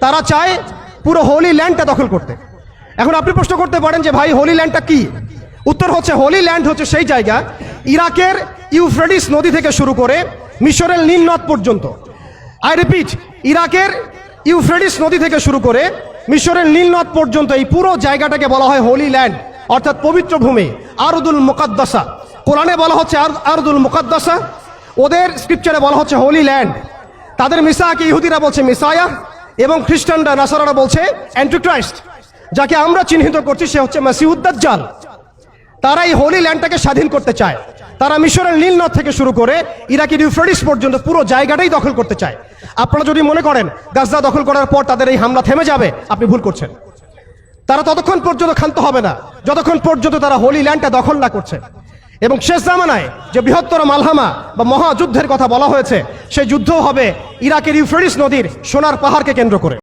তারা চায় পুরো হোলি ল্যান্ডটা দখল করতে। এখন আপনি প্রশ্ন করতে পারেন যে ভাই হোলি ল্যান্ডটা কি? উত্তর হচ্ছে হোলি ল্যান্ড হচ্ছে সেই জায়গা ইরাকের ইউফ্রেটিস নদী থেকে শুরু করে মিশরের নীল নদ পর্যন্ত। আই রিপিট, ইরাকের ইউফ্রেটিস নদী থেকে শুরু করে মিশরের নীল নদ পর্যন্ত এই পুরো জায়গাটাকে বলা হয় হোলি ল্যান্ড, অর্থাৎ পবিত্র ভূমি, আরদুল মুকাদ্দাসা। কোরআনে বলা হচ্ছে আরদুল মুকাদ্দাসা, ওদের স্ক্রিপচারে বলা হচ্ছে হোলি ল্যান্ড। তাদের মিসাকে ইহুদিরা বলছে মিসায়া, এবং খ্রিস্টানরা নাসারারা বলছে অ্যান্টিক্রাইস্ট। যাকে আমরা চিহ্নিত করছি সে হচ্ছে মাসিহুদ দাজ্জাল। তারা এই হোলি ল্যান্ডটাকে স্বাধীন করতে চায়। তারা মিশরের নীল নদ থেকে শুরু করে ইরাকের ইউফ্রেটিস পর্যন্ত পুরো জায়গাটাই দখল করতে চায়। আপনারা যদি মনে করেন গাজা দখল করার পর তাদের এই হামলা থেমে যাবে, আপনি ভুল করছেন। তারা ততক্ষণ পর্যন্ত ক্ষান্ত হবে না যতক্ষণ পর্যন্ত তারা হোলি ল্যান্ডটা দখল না করছে। এবং শেষ জামানায় যে বৃহত্তর মালহামা বা মহাযুদ্ধের কথা বলা হয়েছে, সেই যুদ্ধ হবে ইরাকের ইউফ্রেটিস নদীর সোনার পাহাড়কে কেন্দ্র করে।